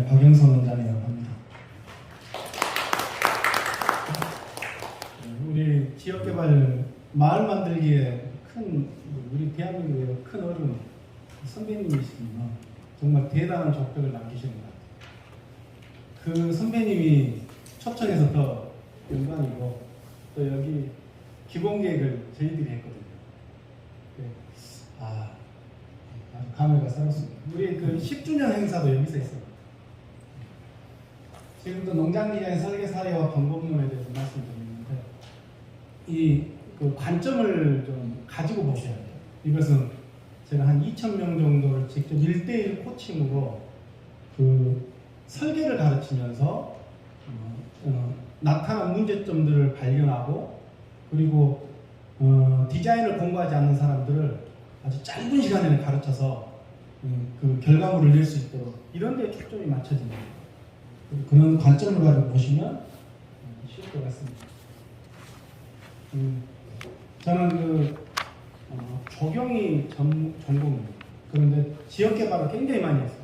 박영선 원장이라고 합니다. 우리 지역개발 마을 만들기에 우리 대한민국의 큰 어른 선배님이십니다. 정말 대단한 족적을 남기시는 것 같아요. 그 선배님이 초청해서 더 영광이고 또 여기 기본계획을 저희들이 했거든요. 아주 감회가 새롭습니다. 우리 그 10주년 행사도 여기서 있어요. 지금도 농장기장의 설계사례와 방법론에 대해서 말씀드리는데 그 관점을 좀 가지고 보셔야 돼요. 이것은 제가 한 2,000명 정도를 직접 1대1 코칭으로 그 설계를 가르치면서 나타난 문제점들을 발견하고 그리고 디자인을 공부하지 않는 사람들을 아주 짧은 시간 내에 가르쳐서 그 결과물을 낼 수 있도록 이런 데 초점이 맞춰집니다. 그런 관점을 가지고 보시면 쉬울 것 같습니다. 저는 조경이 전공입니다. 그런데 지역개발을 굉장히 많이 했어요.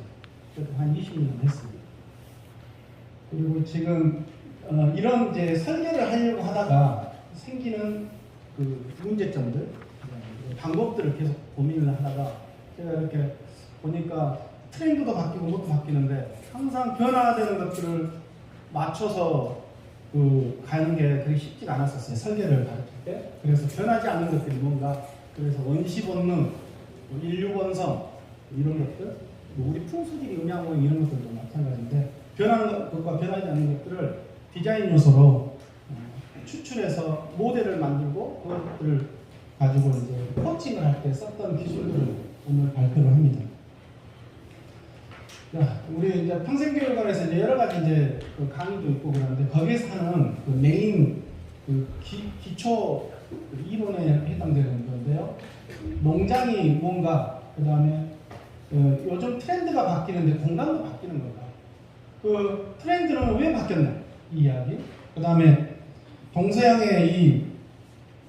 그래도 한 20년 했습니다. 그리고 지금 이런 이제 설계를 하려고 하다가 생기는 그 문제점들, 방법들을 계속 고민을 하다가 제가 이렇게 보니까 트렌드도 바뀌고 뭐도 바뀌는데 항상 변화되는 것들을 맞춰서 가는 게 그렇게 쉽지가 않았었어요. 설계를 가르칠 때. 그래서 변하지 않는 것들이 뭔가 그래서 원시 본능, 인류 본성 이런 것들, 우리 풍수지리 음양오행 이런 것들도 마찬가지인데 변하는 것과 변하지 않는 것들을 디자인 요소로 추출해서 모델을 만들고 그것들을 가지고 이제 코칭을 할 때 썼던 기술들을 오늘 발표를 합니다. 자, 우리 이제 평생교육원에서 이제 여러 가지 이제 그 강의도 있고 그러는데 거기에서 하는 그 메인 기초 이론에 해당되는 건데요. 농장이 뭔가 그 다음에 요즘 트렌드가 바뀌는데 공간도 바뀌는 거다. 그 트렌드는 왜 바뀌었나 이 이야기. 그 다음에 동서양의 이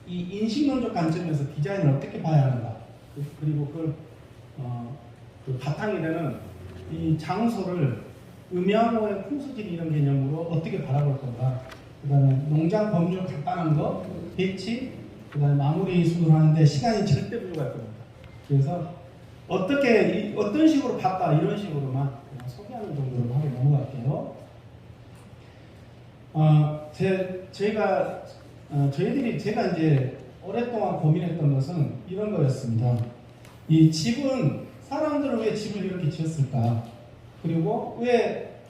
인식론적 관점에서 디자인을 어떻게 봐야 하는가. 그리고 그 바탕이 되는 이 장소를 음양오행 풍수지리 이런 개념으로 어떻게 바라볼 건가. 그 다음에 농장 법률 간단한 거, 배치, 그 다음에 마무리 순으로 하는데 시간이 절대 부족할 겁니다. 그래서 어떤 식으로 봤다 이런 식으로만 그냥 소개하는 정도로 하고 넘어갈게요. 제가 이제 오랫동안 고민했던 것은 이런 거였습니다. 이 집은 사람들은 왜 집을 이렇게 지었을까? 그리고 왜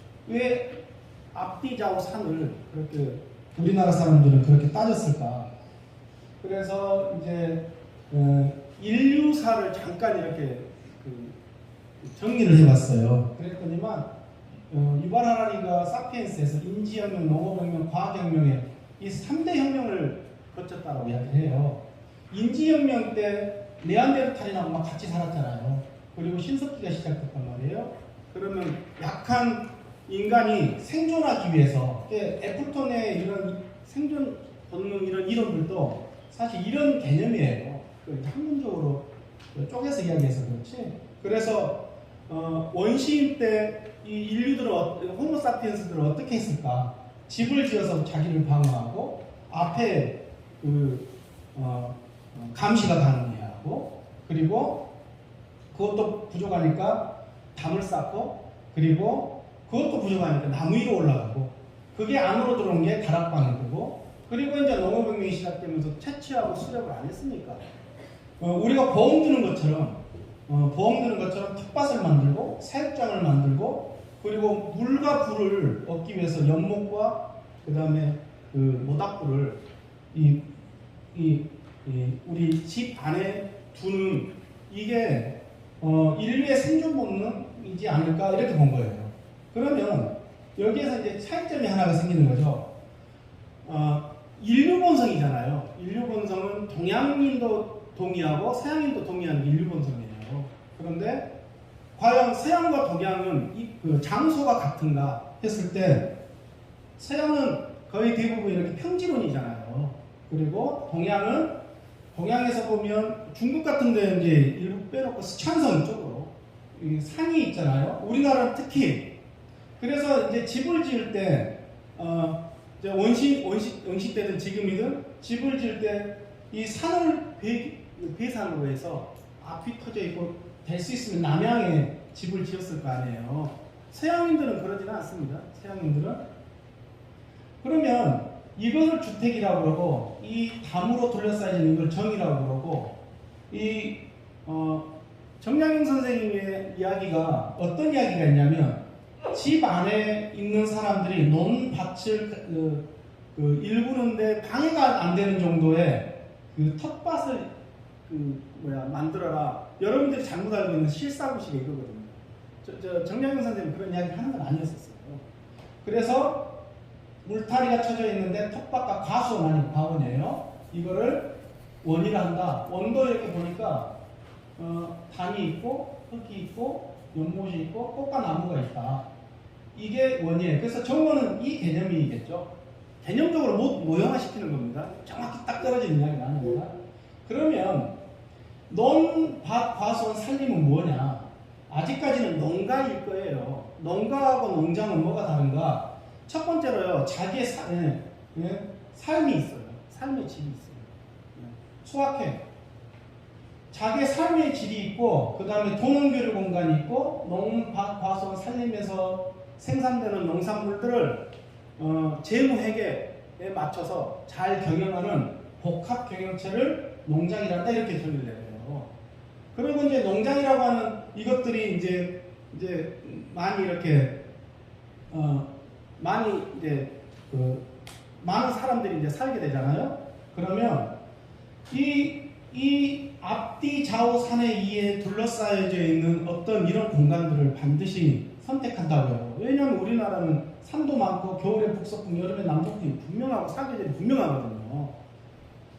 앞뒤 좌우 산을 그렇게 우리나라 사람들은 그렇게 따졌을까? 그래서 이제 인류사를 잠깐 이렇게 정리를 해봤어요. 그랬더니만 유발 하라리가 사피엔스에서 인지혁명, 농업혁명, 과학혁명에 이 3대 혁명을 거쳤다고 이야기를 해요. 인지혁명 때 네안데르탈인하고 막 같이 살았잖아요. 그리고 신석기가 시작됐단 말이에요. 그러면 약한 인간이 생존하기 위해서 애플톤의 이런 생존 본능 이런 이론들도 사실 이런 개념이에요. 학문적으로 쪼개서 이야기해서 그렇지. 그래서 원시인 때 이 인류들은 호모사피엔스들은 어떻게 했을까? 집을 지어서 자기를 방어하고 앞에 감시가 가능해야 하고 그리고 그것도 부족하니까 담을 쌓고 그리고 그것도 부족하니까 나무 위로 올라가고 그게 안으로 들어온 게 다락방일 거고 그리고 이제 농업혁명이 시작되면서 채취하고 수렵을 안 했으니까 우리가 보험 드는 것처럼 텃밭을 만들고 사육장을 만들고 그리고 물과 불을 얻기 위해서 연못과 그 다음에 그 모닥불을 우리 집 안에 두는 이게 인류의 생존 본능이지 않을까 이렇게 본 거예요. 그러면 여기에서 이제 차이점이 하나가 생기는 거죠. 인류 본성이잖아요. 인류 본성은 동양인도 동의하고 서양인도 동의하는 게 인류 본성이에요. 그런데 과연 서양과 동양은 그 장소가 같은가 했을 때 서양은 거의 대부분 이렇게 평지론이잖아요. 그리고 동양에서 보면 중국 같은 데는 이제 일부 빼놓고 스촨성 쪽으로 산이 있잖아요. 우리나라는 특히 그래서 이제 집을 지을 때, 이제 원시 때든 지금이든 집을 지을 때 이 산을 배산으로 해서 앞이 터져 있고 될 수 있으면 남향에 집을 지었을 거 아니에요. 서양인들은 그러지는 않습니다. 서양인들은. 그러면 이것을 주택이라고 그러고 이 담으로 둘러싸여진 걸 정이라고 그러고 이 정약용 선생님의 이야기가 어떤 이야기가 있냐면 집 안에 있는 사람들이 논밭을 일구는데 방해가 안 되는 정도의 그 텃밭을 만들어라. 여러분들이 잘못 알고 있는 실사구식의 이거거든요. 정약용 선생님 그런 이야기 하는 건 아니었었어요. 그래서 울타리가 쳐져 있는데 텃밭과 과수원 아니고 과원이에요. 이거를 원이라 한다. 원도 이렇게 보니까 단이 있고 흙이 있고 연못이 있고 꽃과 나무가 있다. 이게 원이에요. 그래서 정원은 이 개념이겠죠. 개념적으로 모형화시키는 겁니다. 정확히 딱 떨어지는 이야기가 아닙니다. 그러면 논, 밭, 과수원, 살림은 뭐냐? 아직까지는 농가일 거예요. 농가하고 농장은 뭐가 다른가? 첫 번째로요, 자기의 삶이 있어요. 삶의 질이 있어요. 수확해. 자기의 삶의 질이 있고, 그 다음에 도농교류 공간이 있고, 농, 밭, 과수원, 살림에서 생산되는 농산물들을 재무회계에 맞춰서 잘 경영하는 복합 경영체를 농장이란다 이렇게 정의를 내려요. 그리고 이제 농장이라고 하는 이것들이 이제 많이 이렇게 많이 이제 많은 사람들이 이제 살게 되잖아요. 그러면 이 앞뒤 좌우 산에 이에 둘러싸여져 있는 어떤 이런 공간들을 반드시 선택한다고요. 왜냐하면 우리나라는 산도 많고 겨울에 북서풍, 여름에 남서풍이 분명하고 사계절이 분명하거든요.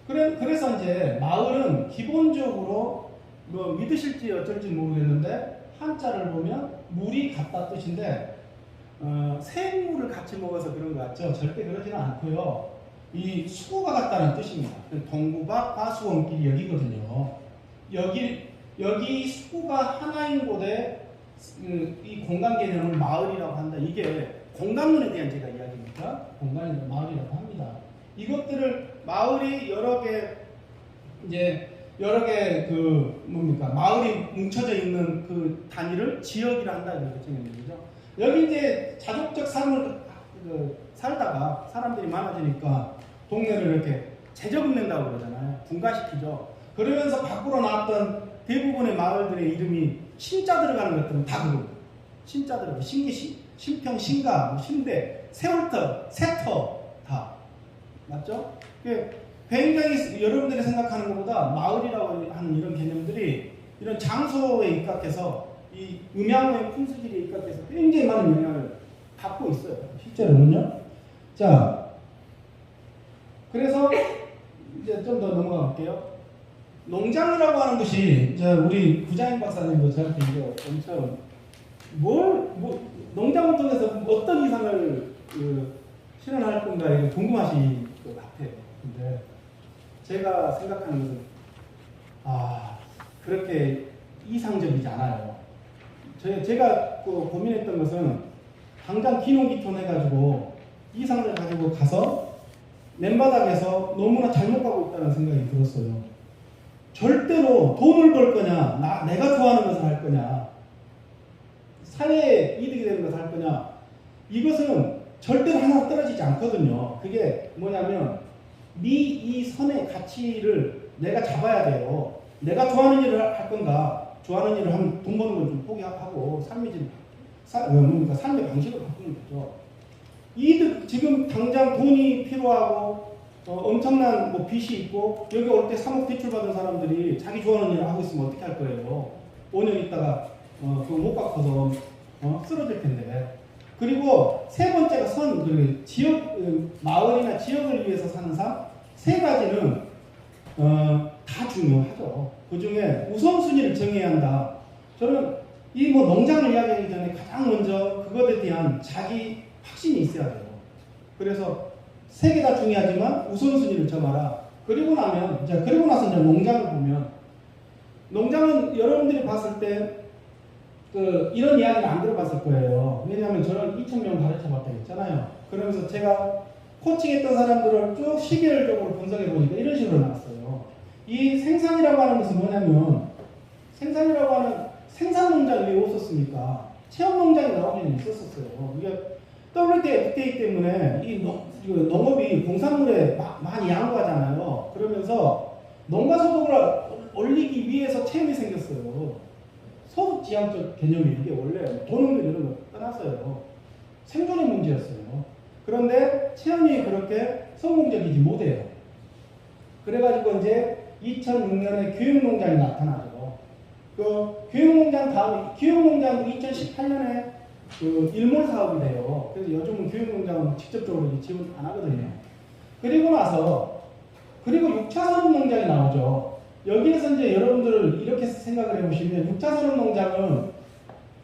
그래서 이제 마을은 기본적으로 뭐 믿으실지 어쩔지 모르겠는데 한자를 보면 물이 같다 뜻인데 생물을 같이 먹어서 그런 것 같죠? 절대 그러지는 않고요. 이 수구가 같다는 뜻입니다. 동구가 과수원길이 여기거든요. 여기 수구가 하나인 곳에 이 공간 개념을 마을이라고 한다. 이게 공간론에 대한 제가 이야기입니다. 공간이 마을이라고 합니다. 이것들을 마을이 여러 개 마을이 뭉쳐져 있는 그 단위를 지역이라 한다 이렇게 정의되는 거죠. 여기 이제 자족적 삶을 살다가 사람들이 많아지니까 동네를 이렇게 재적응낸다고 그러잖아요. 분가시키죠. 그러면서 밖으로 나왔던 대부분의 마을들의 이름이 신자 들어가는 것들은 다 그거예요. 신자 들어가고 신평, 신가, 신대, 세월터, 세터 다 맞죠? 굉장히 여러분들이 생각하는 것보다 마을이라고 하는 이런 개념들이 이런 장소에 입각해서 이 음양의 풍수지리에 입각해서 굉장히 많은 영향을 갖고 있어요. 실제로는요. 자, 그래서 이제 좀 더 넘어가 볼게요. 농장이라고 하는 것이 우리 구자인 박사님도 저한테 이거 엄청 농장을 통해서 어떤 이상을 실현할 건가 이거 궁금하신 것 같아요. 근데 제가 생각하는 것은 그렇게 이상적이지 않아요. 제가 고민했던 것은 당장 기농기촌 해가지고 이상을 가지고 가서 맨바닥에서 너무나 잘못 가고 있다는 생각이 들었어요. 절대로 돈을 벌 거냐, 내가 좋아하는 것을 할 거냐, 사회에 이득이 되는 것을 할 거냐, 이것은 절대로 하나 떨어지지 않거든요. 그게 뭐냐면 이 선의 가치를 내가 잡아야 돼요. 내가 좋아하는 일을 할 건가, 좋아하는 일을 하면 돈 버는 걸 좀 포기하고 삶의 방식을 바꾸는 거죠. 이득, 지금 당장 돈이 필요하고 엄청난 빚이 있고 여기 올 때 3억 대출 받은 사람들이 자기 좋아하는 일을 하고 있으면 어떻게 할 거예요? 5년 있다가 그거 못 갚아서 쓰러질 텐데. 그리고 세 번째가 지역, 마을이나 지역을 위해서 사는 삶. 세 가지는 다 중요하죠. 그 중에 우선순위를 정해야 한다. 저는 이 농장을 이야기하기 전에 가장 먼저 그것에 대한 자기 확신이 있어야 돼요. 그래서 세 개 다 중요하지만 우선순위를 정하라. 그리고 나서 이제 농장을 보면, 농장은 여러분들이 봤을 때 이런 이야기를 안 들어봤을 거예요. 왜냐하면 저는 있잖아요. 그러면서 제가 코칭했던 사람들을 쭉 시계열적으로 분석해 보니까 이런 식으로 나왔어요. 이 생산이라고 하는 것은 뭐냐면, 생산이라고 하는 생산 농장 왜 없었습니까? 체험 농장이 나오기는 있었어요. 이게 WTA, FTA 때문에 이 농업이 공산물에 많이 양보하잖아요. 그러면서 농가 소득을 올리기 위해서 체험이 생겼어요. 소득지향적 개념이 이게 원래 도농업 이런 거 떠났어요. 생존의 문제였어요. 그런데 체험이 그렇게 성공적이지 못해요. 그래가지고 이제 2006년에 교육농장이 나타나죠. 그 교육농장 다음에, 교육농장도 2018년에 그 일몰 사업이 돼요. 그래서 요즘은 교육농장은 직접적으로 지원 안 하거든요. 그리고 나서, 그리고 6차 산업농장이 나오죠. 여기에서 이제 여러분들 이렇게 생각을 해보시면 6차 산업농장은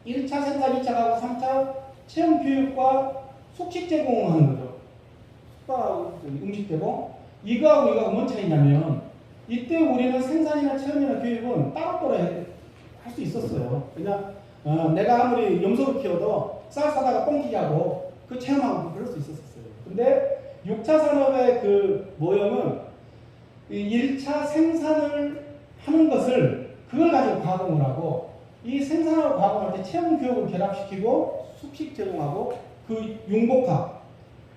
1차 생산, 2차 가구, 3차 체험 교육과 숙식 제공하는 거죠. 숙박하고 음식 제공. 이거하고 뭔 차이냐면, 이때 우리는 생산이나 체험이나 교육은 따로따로 할 수 있었어요. 그냥 내가 아무리 염소를 키워도 쌀 사다가 뻥튀기 하고 그 체험하고 그럴 수 있었어요. 근데 6차 산업의 그 모형은 1차 생산을 하는 것을 그걸 가지고 가공을 하고, 이 생산하고 가공할 때 체험 교육을 결합시키고 숙식 제공하고 그 융복합,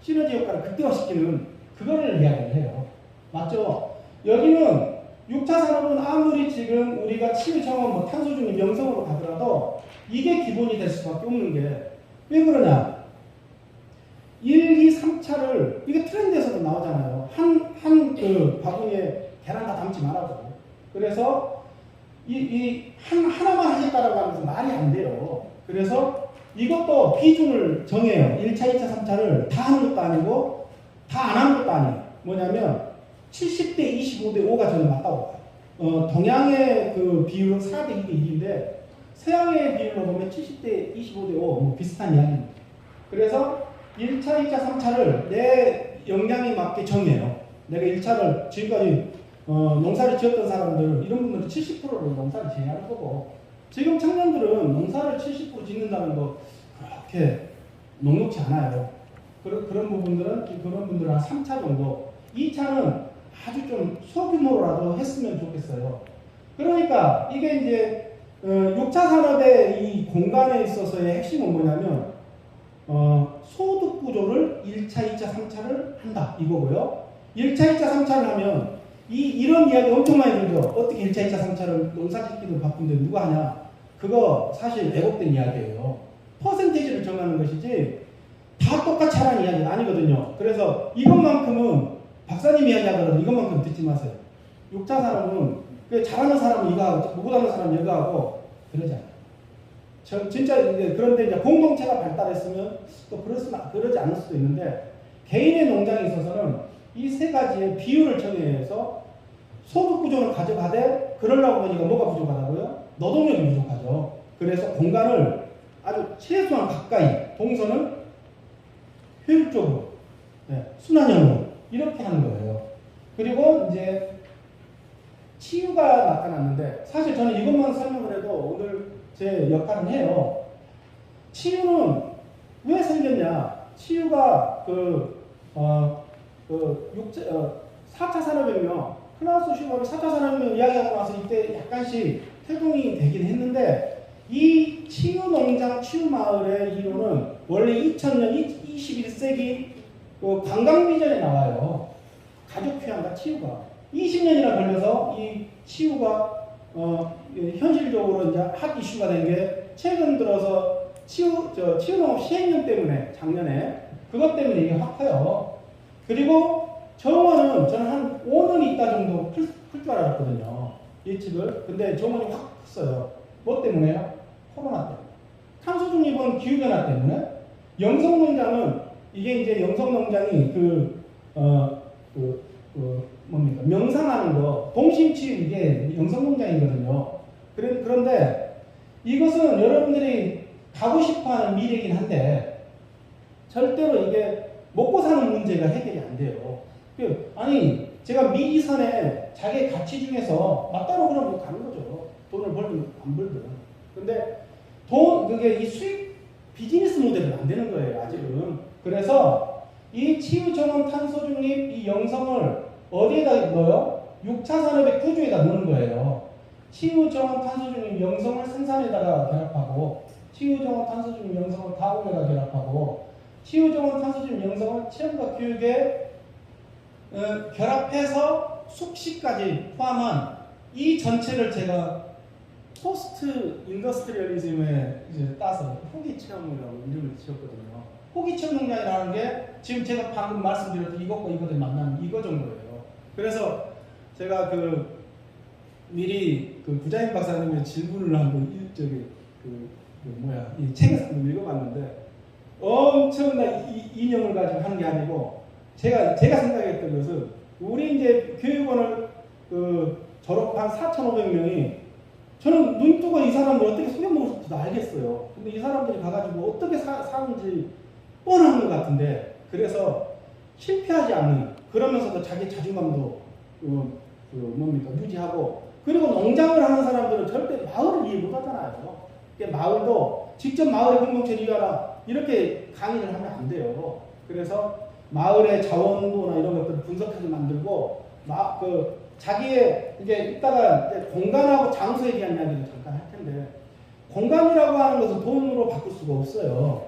시너지 효과를 극대화시키는 그거를 이야기를 해요. 맞죠? 여기는 6차 산업은 아무리 지금 우리가 치유 정원, 뭐 탄소 중립, 명성으로 가더라도 이게 기본이 될 수밖에 없는 게, 왜 그러냐? 1, 2, 3차를, 이게 트렌드에서도 나오잖아요. 그 바구니에 계란 다 담지 말라고. 그래서 하나만 하겠다라고 하면서 말이 안 돼요. 그래서 이것도 비중을 정해요. 1차, 2차, 3차를 다 하는 것도 아니고 다 안 하는 것도 아니에요. 뭐냐면 70대 25대 5가 저는 맞다고 봐요. 동양의 그 비율은 4대 2대 1인데 서양의 비율로 보면 70대 25대 5 뭐 비슷한 이야기입니다. 그래서 1차, 2차, 3차를 내 역량에 맞게 정해요. 내가 1차를 지금까지 농사를 지었던 사람들, 이런 분들은 70%를 농사를 지어야 하는 거고, 지금 청년들은 농사를 70% 짓는다는 거 그렇게 녹록지 않아요. 그런 부분들은 한 3차 정도, 2차는 아주 좀 소규모로라도 했으면 좋겠어요. 그러니까 이게 이제 6차 산업의 이 공간에 있어서의 핵심은 뭐냐면 소득 구조를 1차, 2차, 3차를 한다 이거고요. 1차, 2차, 3차를 하면 이런 이야기 엄청 많이 들죠. 어떻게 1차, 2차, 3차를 농사 짓기도 바쁜데 누가 하냐? 그거 사실 왜곡된 이야기예요. 퍼센테이지를 정하는 것이지 다 똑같이 하라는 이야기는 아니거든요. 그래서 이것만큼은 박사님 이야기 하더라도 이것만큼 듣지 마세요. 6차 산업은 잘하는 사람은 이거 하고 못하는 사람은 이거 하고 그러잖아요. 진짜 그런데 이제 공동체가 발달했으면 또 그러지 않을 수도 있는데, 개인의 농장에 있어서는 이 세 가지의 비율을 정해서 소득 구조는 가져가되, 그러려고 보니까 뭐가 부족하다고요? 노동력이 부족하죠. 그래서 공간을 아주 최소한 가까이, 동선을 효율적으로, 순환형으로 이렇게 하는 거예요. 그리고 이제 치유가 나타났는데, 사실 저는 이것만 설명을 해도 오늘 제 역할은 해요. 치유는 왜 생겼냐? 치유가 4차 산업혁명, 클라우스 슈바르 4차 산업혁명 이야기하고 나서 이때 약간씩 태동이 되긴 했는데, 이 치유 농장, 치유 마을의 이론은 원래 2000년 21세기 관광 비전에 나와요. 가족 휴양과 치유가 20년이나 걸려서 이 치유가 현실적으로 이제 핫 이슈가 된 게 최근 들어서 치유농업 시행령 때문에, 작년에 그것 때문에 이게 확 커요. 그리고 정원은 저는 한 5년 있다 정도 클 줄 알았거든요, 예측을. 근데 정원이 확 컸어요. 뭐 때문에요? 코로나 때문에. 탄소 중립은 기후변화 때문에. 영성농장은 이게 이제 영성농장이 뭡니까? 명상하는 거, 동심치유, 이게 영성농장이거든요. 그런데 이것은 여러분들이 가고 싶어 하는 미래이긴 한데, 절대로 이게 먹고 사는 문제가 해결이 안 돼요. 아니, 제가 미이선에 자기의 가치 중에서 맞다고 그러면 가는 거죠. 돈을 벌든 안 벌든. 근데 그게 이 수익 비즈니스 모델은 안 되는 거예요, 아직은. 그래서 이 치유전원 탄소중립 이 영성을 어디에다 넣어요? 6차 산업의 구조에다 넣는 거예요. 치유전원 탄소중립 영성을 생산에다가 결합하고, 치유전원 탄소중립 영성을 가공에다 결합하고, 치유전원 탄소중립 영성을 체험과 교육에 결합해서 숙식까지 포함한 이 전체를 제가 포스트 인더스트리얼리즘에 이제 따서 호기 체험이라고 이름을 지었거든요. 호기 체험 농장이라는 게 지금 제가 방금 말씀드렸던 이것과 이것을 만나는 이거 정도예요. 그래서 제가 미리 부자인 박사님의 질문을 한번 이 책에서 한번 읽어봤는데 엄청난 이념을 가지고 하는 게 아니고 제가 생각했던 것은 우리 이제 교육원을 졸업한 4,500명이 저는 눈 뜨고 이 사람들 어떻게 속여먹을지도 알겠어요. 근데 이 사람들이 가가지고 어떻게 사는지 뻔한 것 같은데 그래서 실패하지 않는 그러면서도 자기 자존감도 유지하고 그리고 농장을 하는 사람들은 절대 마을을 이해 못하잖아요. 마을도 직접 마을의 공동체를 이해하라 이렇게 강의를 하면 안 돼요. 그래서 마을의 자원도나 이런 것들을 분석해서 만들고 자기의 이제 이따가 이제 공간하고 장소에 대한 이야기를 잠깐 할 텐데 공간이라고 하는 것은 돈으로 바꿀 수가 없어요.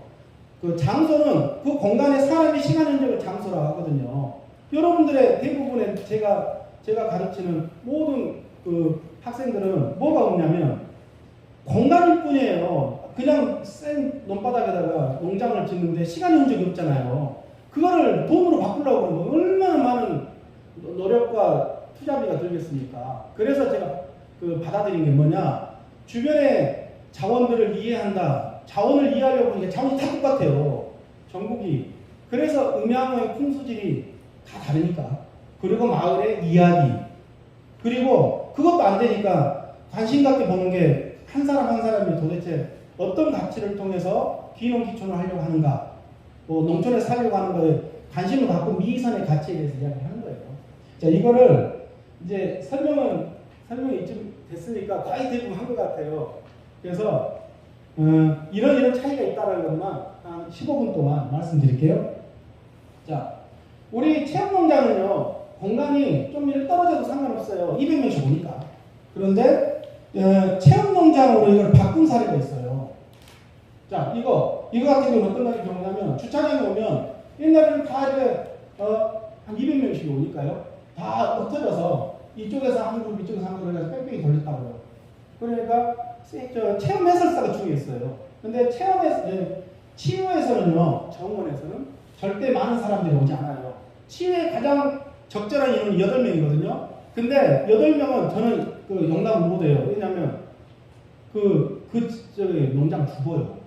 장소는 그 공간에 사람이 시간 흔적을 장소라고 하거든요. 여러분들의 대부분의 제가 가르치는 모든 학생들은 뭐가 없냐면 공간일 뿐이에요. 그냥 센 논바닥에다가 농장을 짓는데 시간 흔적이 없잖아요. 그거를 돈으로 바꾸려고 그러면 얼마나 많은 노력과 투자비가 들겠습니까? 그래서 제가 받아들인 게 뭐냐? 주변의 자원들을 이해한다. 자원을 이해하려고 하니까 자원이 다 똑같아요. 전국이. 그래서 음양의 풍수질이 다 다르니까. 그리고 마을의 이야기. 그리고 그것도 안 되니까 관심 갖게 보는 게 한 사람 한 사람이 도대체 어떤 가치를 통해서 귀농귀촌을 하려고 하는가. 농촌에 살려고 하는 거에 관심을 갖고 미선의 가치에 대해서 이야기를 하는 거예요. 자, 이거를 이제 설명이 이쯤 됐으니까 거의 대부분 한 것 같아요. 그래서 이런 차이가 있다는 것만 한 15분 동안 말씀드릴게요. 자, 우리 체험농장은요 공간이 좀 떨어져도 상관없어요. 200명씩 오니까. 그런데 체험농장으로 이걸 바꾼 사례가 있어요. 자, 이거 같은 경우는 어떤 경우냐면 주차장에 오면 옛날에는 다 이렇게 한 200명씩 오니까요. 다 흩어져서 이쪽에서 한 그룹, 이쪽에서 한 그룹 해서 뺑뺑이 돌렸다고요. 그러니까 체험 해설사가 중요했어요. 근데 치유에서는요, 정원에서는 절대 많은 사람들이 오지 않아요. 치유에 가장 적절한 인원이 8명이거든요. 근데 8명은 저는 용납을 못해요. 왜냐면 농장 죽어요.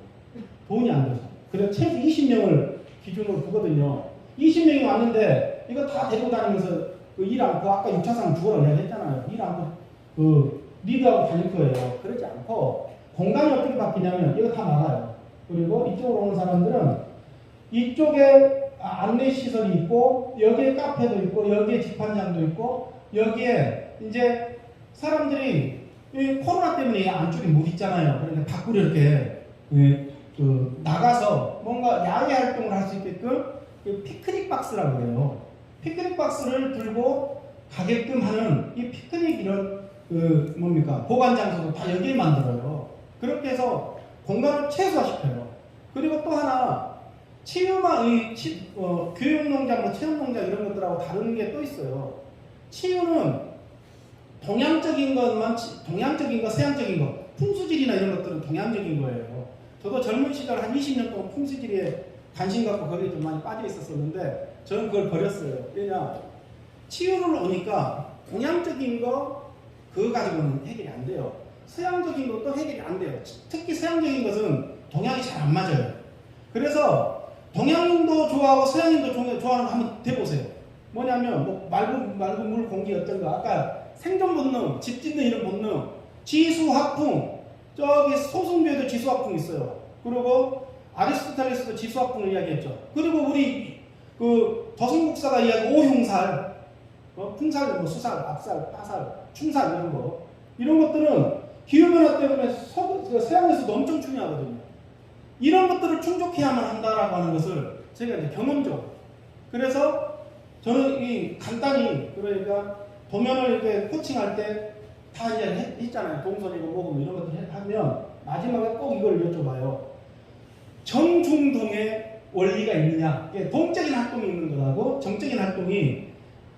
돈이 안 돼서. 그래서 최소 20명을 기준으로 두거든요. 20명이 왔는데 이거 다 데리고 다니면서 일 않고 아까 6차상 죽으라고 얘기했잖아요. 일 않고 리드하고 다닐 거예요. 그러지 않고 공간이 어떻게 바뀌냐면 이거 다 막아요. 그리고 이쪽으로 오는 사람들은 이쪽에 안내시설이 있고 여기에 카페도 있고 여기에 집판장도 있고 여기에 이제 사람들이 코로나 때문에 안쪽에 못 있잖아요. 그러니까 밖으로 이렇게 나가서 뭔가 야외 활동을 할 수 있게끔 피크닉 박스라고 그래요. 피크닉 박스를 들고 가게끔 하는 이 피크닉 이런 보관 장소도 다 여기에 만들어요. 그렇게 해서 공간을 최소화시켜요. 그리고 또 하나 교육농장, 체험농장 이런 것들하고 다른 게 또 있어요. 치유는 동양적인 거, 서양적인 거, 풍수질이나 이런 것들은 동양적인 거예요. 저도 젊은 시절 한 20년 동안 풍수질에 관심 갖고 거기에 좀 많이 빠져 있었었는데 저는 그걸 버렸어요. 왜냐? 치유를 오니까 동양적인 거 그거 가지고는 해결이 안 돼요. 서양적인 것도 해결이 안 돼요. 특히 서양적인 것은 동양이 잘 안 맞아요. 그래서 동양인도 좋아하고 서양인도 좋아하는 거 한번 대보세요. 뭐냐면 맑은 물, 공기 어떤 거 아까 생존 본능, 집 짓는 이런 본능, 지수화풍, 저기 소승교에도 지수화풍 있어요. 그리고 아리스토텔레스도 지수화풍을 이야기했죠. 그리고 우리 더승국사가 이야기한 오흉살, 풍살, 수살, 압살, 파살, 충살 이런 것들은 기후변화 때문에 서양에서도 엄청 중요하거든요. 이런 것들을 충족해야만 한다라고 하는 것을 제가 이제 경험적으로. 그래서 저는 이 간단히 그러니까 도면을 이렇게 코칭할 때 다 이제 했잖아요. 동선이고 뭐고 뭐 이런 것들 하면 마지막에 꼭 이걸 여쭤봐요. 정중동의 원리가 있느냐? 이게 동적인 활동이 있는 거라고 정적인 활동이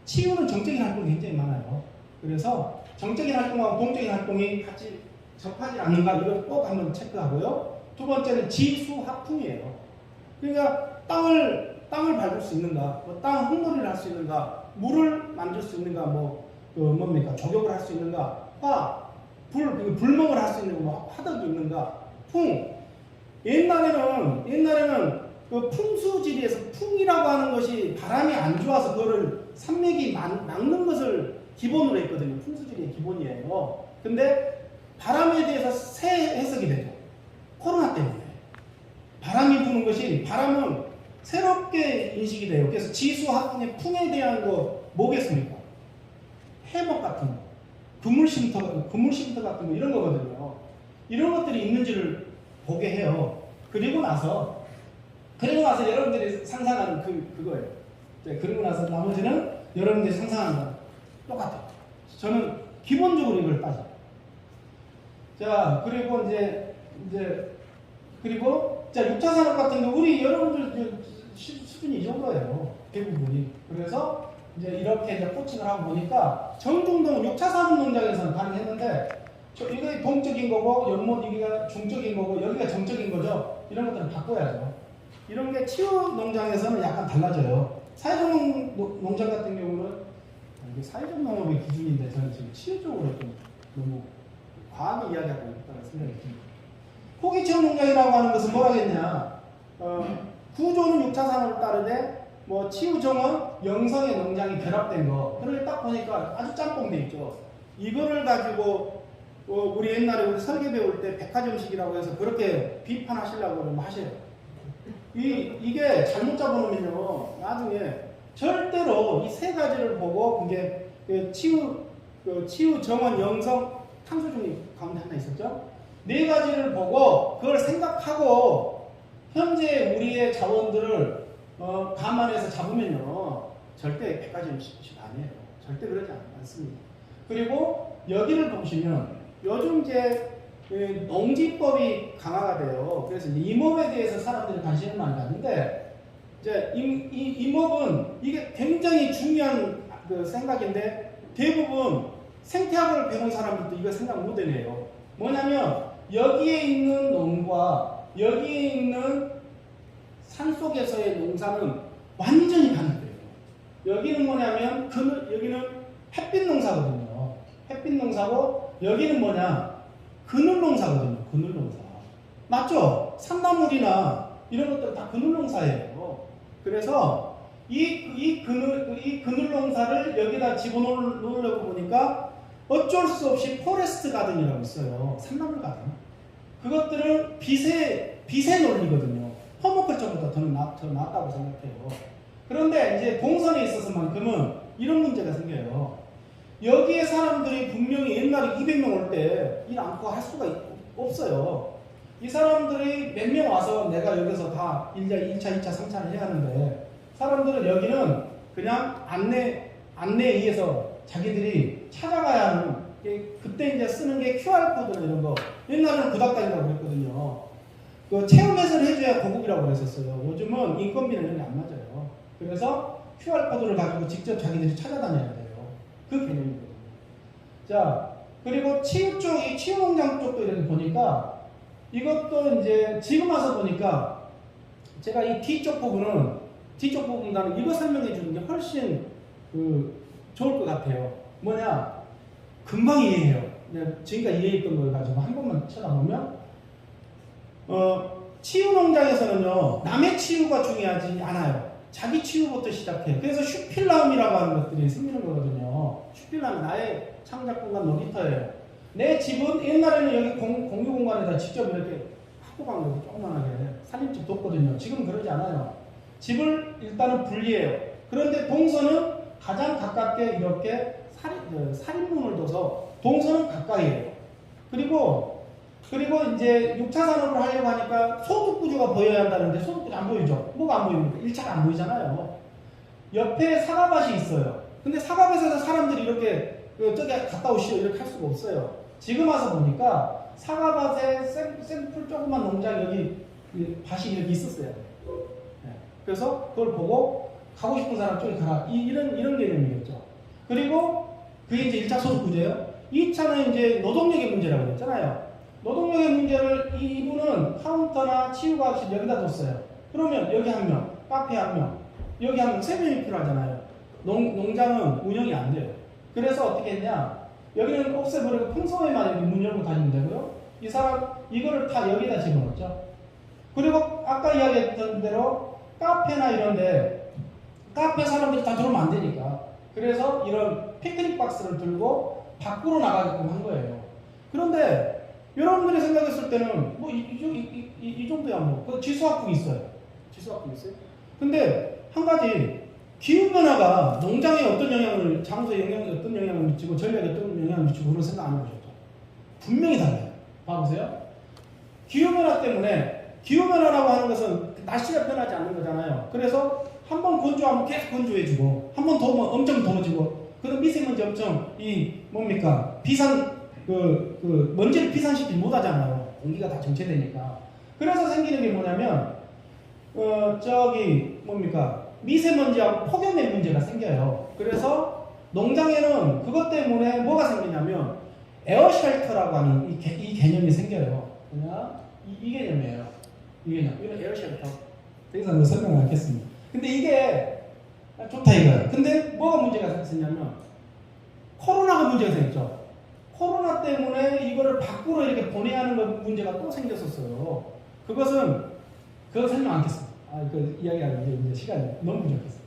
치유는 정적인 활동이 굉장히 많아요. 그래서 정적인 활동하고 동적인 활동이 같이 접하지 않는가 이걸 꼭 한번 체크하고요. 두 번째는 지수합풍이에요. 그러니까 땅을 밟을 수 있는가, 뭐 땅 흙놀이를 할 수 있는가, 물을 만질 수 있는가, 뭡니까 조격을 할 수 있는가, 불멍을 할 수 있는 뭐 화덕이 있는가, 풍. 옛날에는 그 풍수지리에서 풍이라고 하는 것이 바람이 안 좋아서 그거를 산맥이 막는 것을 기본으로 했거든요. 풍수지리의 기본이에요. 근데 바람에 대해서 새 해석이 되죠. 코로나 때문에. 바람이 부는 것이 바람은 새롭게 인식이 돼요. 그래서 지수합풍의 풍에 대한 거 뭐겠습니까? 해먹 같은 거, 그물쉼터 같은 거 이런 거거든요. 이런 것들이 있는지를 보게 해요. 그리고 나서 여러분들이 상상하는 그거예요. 그리고 나서 나머지는 여러분들이 상상하는 거 똑같아요. 저는 기본적으로 이걸 따져요. 자, 그리고 그리고 6차 산업 같은 거 우리 여러분들 수준이 이 정도예요. 대부분이. 그래서 이렇게 코칭을 하고 보니까 정중동은 6차 산업 농장에서는 가능했는데 이게 동적인 거고 연못 여기가 중적인 거고 여기가 정적인 거죠. 이런 것들은 바꿔야죠. 이런 게 치유 농장에서는 약간 달라져요. 사회적 농장 같은 경우는 이게 사회적 농업의 기준인데 저는 지금 치유 쪽으로 좀 너무 과하게 이야기하고 있다는 생각이 듭니다. 포기체험 농장이라고 하는 것은 뭐라겠냐? 구조는 6차 산업을 따르되 뭐 치유 정원, 영성의 농장이 결합된 거. 그걸 딱 보니까 아주 짬뽕돼 있죠. 이거를 가지고 우리 옛날에 우리 설계 배울 때 백화점식이라고 해서 그렇게 비판하시려고 하셔요. 이게 잘못 잡아놓으면요 나중에 절대로 이 세 가지를 보고 그게 치유 정원, 영성, 탄소중립 가운데 하나 있었죠. 네 가지를 보고 그걸 생각하고 현재 우리의 자원들을 감안해서 잡으면요 절대 백화점식 아니에요. 절대 그러지 않습니다. 그리고 여기를 보시면 요즘 농지법이 강화가 돼요. 그래서 임업에 대해서 사람들이 관심을 많이 갖는데 임업은 이게 굉장히 중요한 생각인데 대부분 생태학을 배운 사람들도 이거 생각 못 해내요. 뭐냐면 여기에 있는 농과 여기에 있는 산속에서의 농사는 완전히 반대예요. 여기는 뭐냐면 여기는 햇빛 농사거든요. 햇빛 농사고 여기는 뭐냐? 그늘 농사거든요. 그늘 농사. 맞죠? 산나물이나 이런 것들은 다 그늘 농사예요. 그래서 이 그늘 농사를 여기다 집어넣으려고 보니까 어쩔 수 없이 포레스트 가든이라고 있어요. 산나물 가든. 그것들은 빛의 논리거든요. 퍼머컬처보다 더 낫다고 생각해요. 그런데 이제 동선에 있어서만큼은 이런 문제가 생겨요. 여기에 사람들이 분명히 옛날에 200명 올 때 일 않고 할 수가 없어요. 이 사람들이 몇 명 와서 내가 여기서 다 1차, 2차, 3차를 해야 하는데 사람들은 여기는 그냥 안내에 의해서 자기들이 찾아가야 하는 그때 이제 쓰는 게 QR코드나 이런 거 옛날에는 구닥다리라고 그랬거든요. 그 체험 해설을 해줘야 고급이라고 그랬었어요. 요즘은 인건비는 이런 게 안 맞아요. 그래서 QR코드를 가지고 직접 자기들이 찾아다녀야 돼요. 그 개념이거든요. 자, 그리고 치유 쪽, 이 치유 농장 쪽도 이렇게 보니까 이것도 이제 지금 와서 보니까 제가 이 뒤쪽 부분보다는 이거 설명해 주는 게 훨씬 좋을 것 같아요. 뭐냐? 금방 이해해요. 지금까지 이해했던 걸 가지고 한 번만 쳐다보면 치유 농장에서는요 남의 치유가 중요하지 않아요. 자기 치유부터 시작해요. 그래서 슈필라움이라고 하는 것들이 생기는 거거든요. 슈필라움 나의 창작 공간 놀이터예요. 내 집은 옛날에는 여기 공유 공간에다 직접 이렇게 하고 간 거고 조그만하게 살림집 뒀거든요. 지금 그러지 않아요. 집을 일단은 분리해요. 그런데 동선은 가장 가깝게 이렇게 살인문을 둬서 동선은 가까이에요. 그리고 그리고 이제 6차 산업을 하려고 하니까 소득 구조가 보여야 한다는데 소득 구조 안 보이죠? 뭐가 안 보입니까? 1차가 안 보이잖아요. 옆에 사과밭이 있어요. 근데 사과밭에서 사람들이 이렇게 저기 갔다 오시오 이렇게 할 수가 없어요. 지금 와서 보니까 사과밭에 샘플 조그만 농장 여기 밭이 이렇게 있었어요. 네. 그래서 그걸 보고 가고 싶은 사람 저기 가라. 이런 개념이겠죠. 그리고 그게 이제 1차 소득 구조예요. 2차는 이제 노동력의 문제라고 했잖아요. 노동력의 문제를 이분은 카운터나 치유과학실 여기다 뒀어요. 그러면 여기 한 명, 카페 한 명, 여기 한 명, 3명이 필요하잖아요. 농장은 운영이 안 돼요. 그래서 어떻게 했냐? 여기는 없애버리고 평소에만 여기 문 열고 다니면 되고요. 이 사람 이거를 다 여기다 집어넣죠. 그리고 아까 이야기했던 대로 카페나 이런데 카페 사람들이 다 들어오면 안 되니까. 그래서 이런 피크닉 박스를 들고 밖으로 나가게끔 한 거예요. 그런데 여러분들이 생각했을 때는 뭐 이 정도야 뭐. 그 지수학국이 있어요. 지수학국이 있어요. 근데 한 가지 기후변화가 농장에 어떤 영향을, 장소에 어떤 영향을 미치고 전략에 어떤 영향을 미치고 그런 생각 안 해보셨죠? 분명히 달라요. 봐보세요. 기후변화 때문에, 기후변화라고 하는 것은 날씨가 변하지 않는 거잖아요. 그래서 한 번 건조하면 계속 건조해지고, 한 번 더우면 엄청 더워지고, 그런 미세먼지 엄청, 뭡니까? 먼지를 비산시키지 못하잖아요. 공기가 다 정체되니까. 그래서 생기는 게 뭐냐면, 뭡니까? 미세먼지하고 폭염의 문제가 생겨요. 그래서 농장에는 그것 때문에 뭐가 생기냐면 에어쉘터라고 하는 이 개념이 생겨요. 그냥 이 개념이에요. 이 개념. 이런 에어쉘터. 더 이상 설명을 않겠습니다. 근데 이게 좋다 이거예요. 근데 뭐가 문제가 생겼냐면 코로나가 문제가 생겼죠. 코로나 때문에 이거를 밖으로 이렇게 보내야 하는 문제가 또 생겼었어요. 그거 설명 않겠습니다. 그 이야기하는 이제 시간이 너무 부족했어요.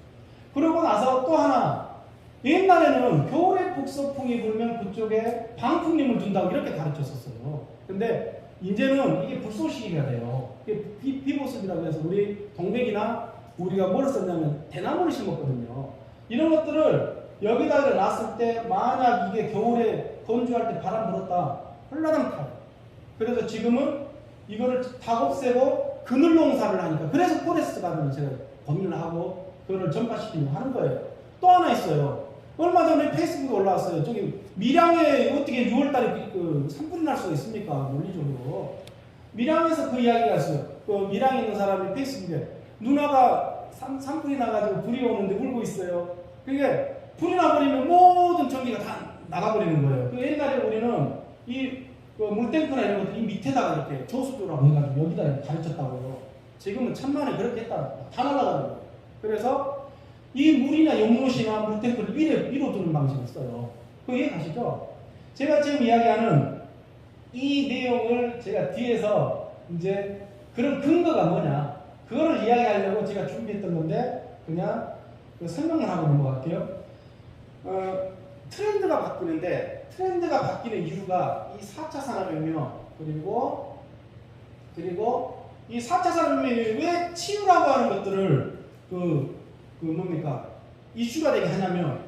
그러고 나서 또 하나, 옛날에는 겨울에 북서풍이 불면 그쪽에 방풍림을 둔다고 이렇게 가르쳤었어요. 근데 이제는 이게 불쏘시개가 돼요. 이게 비보습이라고 해서 우리 동백이나 우리가 뭐를 썼냐면 대나무를 심었거든요. 이런 것들을 여기다가 놨을 때 만약 이게 겨울에 건조할 때 바람 불었다, 홀라당 타요. 그래서 지금은 이거를 다 없애고 그늘 농사를 하니까, 그래서 포레스트 가든을 제가 고민을 하고 그거를 전파시키려고 하는 거예요. 또 하나 있어요. 얼마 전에 페이스북에 올라왔어요. 저기 밀양에 어떻게 6월달에 산불이 날 수가 있습니까? 논리적으로. 밀양에서 그 이야기가 있어요. 그 밀양에 있는 사람이 페이스북에 누나가 산불이 나가지고 불이 오는데 울고 있어요. 그게 불이 나버리면 모든 전기가 다 나가버리는 거예요. 그 옛날에 우리는 물탱크나 이런 것들 이 밑에다가 이렇게 조수조라고 해가지고 여기다 가르쳤다고요. 지금은 천만에 그렇게 했다. 다 날아가는 거예요. 그래서 이 물이나 연못이나 물탱크를 위로 두는 방식을 써요. 그 이해 가시죠? 제가 지금 이야기하는 이 내용을 제가 뒤에서 이제 그런 근거가 뭐냐, 그거를 이야기하려고 제가 준비했던 건데 그냥 설명을 하고 넘어갈게요. 트렌드가 바뀌는데, 트렌드가 바뀌는 이유가 이 4차 산업혁명, 그리고 이 4차 산업혁명이 왜 치유라고 하는 것들을 뭡니까? 이슈가 되게 하냐면,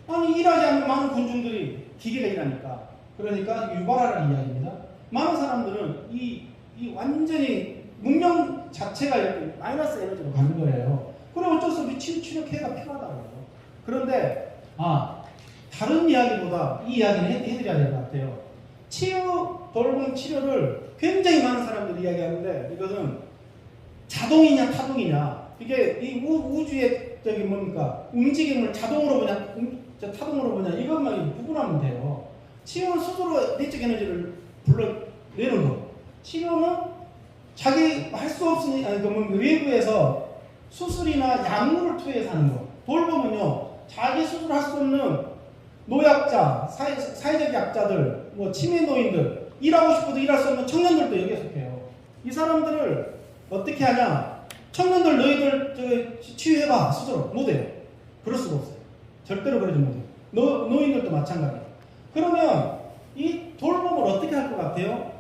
아니 일하지 않는 많은 군중들이 기계가 일하니까. 그러니까 유발하라는 이야기입니다. 많은 사람들은 이 완전히 문명 자체가 이렇게 마이너스 에너지로 가는 거예요. 그럼 어쩔 수 없이 치료케어가 필요하다고요. 그런데 다른 이야기보다 이 이야기는 해드려야 될 것 같아요. 돌봄 치료를 굉장히 많은 사람들이 이야기하는데, 이것은 자동이냐 타동이냐, 이게 이 우주의 뭡니까? 움직임을 자동으로 보냐 타동으로 보냐, 이것만 구분하면 돼요. 치료는 스스로 내적 에너지를 불러내는 거. 치료는 자기 할 수 없으니 외부에서 수술이나 약물을 투여해서 하는 거. 돌봄은요, 자기 스스로 할 수 없는 노약자, 사회적 약자들, 치매 노인들, 일하고 싶어도 일할 수 없는 청년들도 여기에 속해요. 이 사람들을 어떻게 하냐? 청년들 너희들 치유해봐 스스로 못해요. 그럴 수가 없어요. 절대로 그러지 못해요. 노인들도 마찬가지예요. 그러면 이 돌봄을 어떻게 할 것 같아요?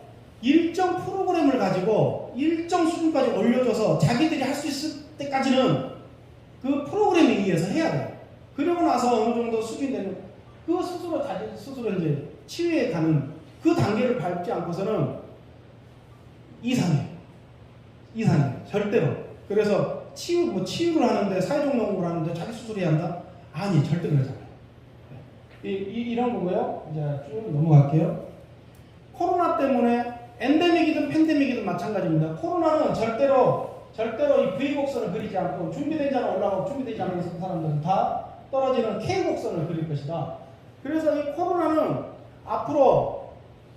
일정 프로그램을 가지고 일정 수준까지 올려줘서 자기들이 할 수 있을 때까지는 그 프로그램에 의해서 해야 돼요. 그러고 나서 어느 정도 수준이 되면 그 스스로 이제 치유에 가는 그 단계를 밟지 않고서는 이상해요. 절대로. 그래서 치유를 하는데, 사회적 연구를 하는데 자기 수술해야 한다? 아니, 절대 그러지 않아요. 이런 거고요. 이제 쭉 넘어갈게요. 코로나 때문에 엔데믹이든 팬데믹이든 마찬가지입니다. 코로나는 절대로 이 V곡선을 그리지 않고 준비된 자는 올라가고 준비되지 않은 사람들은 다 떨어지는 K곡선을 그릴 것이다. 그래서 이 코로나는 앞으로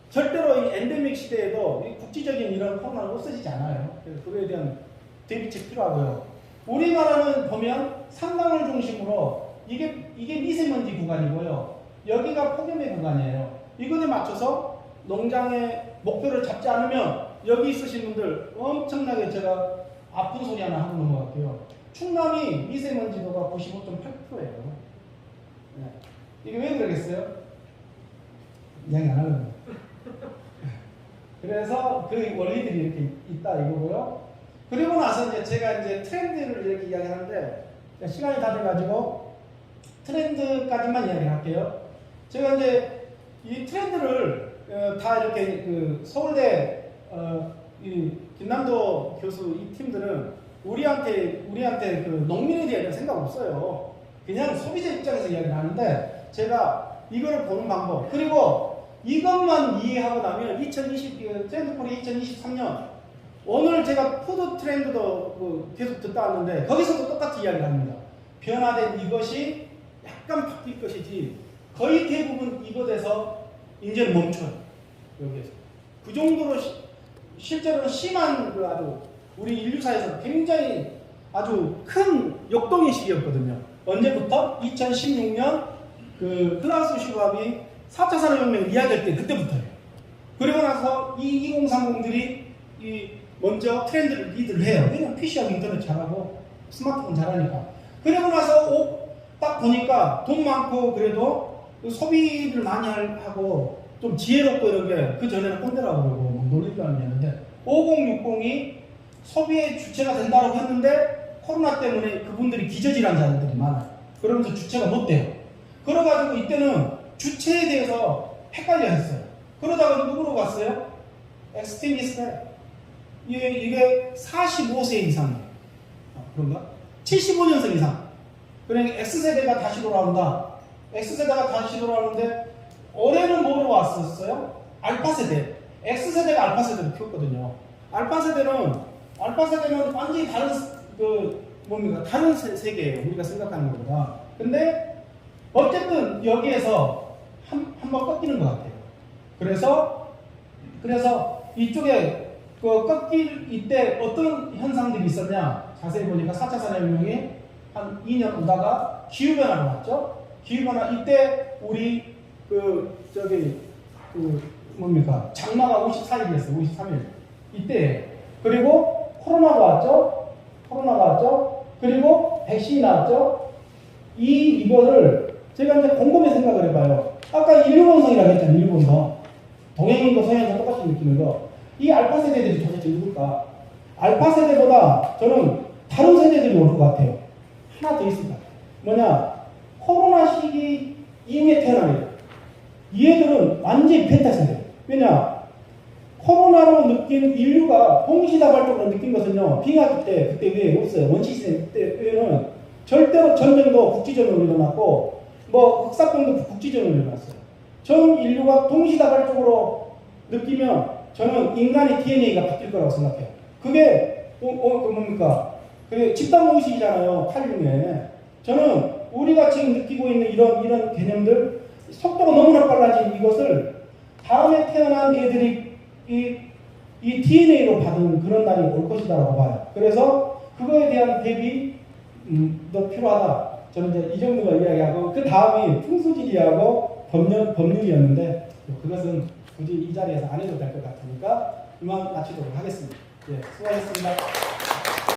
절대로 이 엔데믹 시대에도 이 국지적인 이런 코로나는 없어지지 않아요. 그래서 그거에 대한 대비책 필요하고요. 우리나라는 보면 산강을 중심으로 이게 미세먼지 구간이고요. 여기가 폭염의 구간이에요. 이것에 맞춰서 농장의 목표를 잡지 않으면 여기 있으신 분들 엄청나게 제가 아픈 소리 하나 하고 넘어갈게요. 충남이 미세먼지도가 95.8%예요. 네. 이게 왜 그러겠어요? 이야기 안 하려고. 그래서 그 원리들이 이렇게 있다 이거고요. 그리고 나서 이제 제가 이제 트렌드를 이렇게 이야기하는데 시간이 다 돼가지고 트렌드까지만 이야기할게요. 제가 이제 이 트렌드를 다 이렇게 그 서울대 이 김남도 교수 이 팀들은 우리한테 그 농민에 대한 생각 없어요. 그냥 소비자 입장에서 이야기를 하는데 제가 이거를 보는 방법 그리고 이것만 이해하고 나면 트렌드 폴이 2023년 오늘 제가 푸드 트렌드도 계속 듣다 왔는데 거기서도 똑같이 이야기를 합니다. 변화된 이것이 약간 바뀔 것이지 거의 대부분 이것에서 이제는 멈춰요. 여기에서 그 정도로 실제로는 심한 그 아주 우리 인류사에서 굉장히 아주 큰 역동의 시기였거든요. 언제부터? 2016년 그 클라우스 슈왑이 4차 산업혁명을 이야기할 때 그때부터예요. 그리고 나서 이 2030들이 먼저 트렌드를 리드를 해요. 왜냐면 PC하고 인터넷 잘하고 스마트폰 잘하니까. 그리고 나서 딱 보니까 돈 많고 그래도 소비를 많이 하고 좀 지혜롭고 이런 게 그 전에는 꼰대라고 그러고 막 놀리기도 했는데 5060이 소비의 주체가 된다고 했는데 코로나 때문에 그분들이 기저질환 자들이 많아요. 그러면서 주체가 못 돼요. 그래가지고 이때는 주체에 대해서 헷갈려 했어요. 그러다가 누구로 갔어요? 엑스트리미스트. 이게 45세 이상이에요. 그런가? 75년생 이상. 그러니까 X세대가 다시 돌아온다. X세대가 다시 돌아오는데 올해는 뭐로 왔었어요? 알파세대. X세대가 알파세대를 키웠거든요. 알파세대는 완전히 다른 다른 세계예요. 우리가 생각하는 것보다. 근데 어쨌든 여기에서 한번 꺾이는 것 같아요. 그래서 이쪽에 그 꺾일 이때 어떤 현상들이 있었냐? 자세히 보니까 4차 산업혁명이 한 2년 오다가 기후변화가 왔죠. 기후변화 이때 우리 장마가 54일이었어요. 53일 이때. 그리고 코로나가 왔죠. 그리고 백신이 나왔죠. 이거를 제가 이제 곰곰이 생각을 해봐요. 아까 인류본성이라고 했잖아요. 인류본성. 동양인도 서양인도 똑같이 느끼는 거. 이 알파 세대들이 도대체 누굴까? 알파 세대보다 저는 다른 세대들이 올 것 같아요. 하나 더 있을 것 같아요. 뭐냐? 코로나 시기 이후에 태어난 애들. 이 애들은 완전히 펜타 세대. 왜냐? 코로나로 느낀 인류가 동시다발적으로 느낀 것은요. 빙하기 때 그때 왜 없어요. 원시시대 때에는 절대로 전쟁도 국지전으로 일어났고 흑사병도 국지전으로 일어났어요. 전 인류가 동시다발적으로 느끼면 저는 인간의 DNA가 바뀔 거라고 생각해요. 그게 뭡니까? 그게 집단무의식이잖아요. 칼륨에. 저는 우리가 지금 느끼고 있는 이런 개념들 속도가 너무나 빨라진 이것을 다음에 태어난 애들이 이 DNA로 받은 그런 날이 올 것이다라고 봐요. 그래서 그거에 대한 대비도 필요하다. 저는 이제 이 정도만 이야기하고 그 다음이 풍수지리하고 법률이었는데 그것은 굳이 이 자리에서 안 해도 될 것 같으니까 이만 마치도록 하겠습니다. 예, 수고하셨습니다.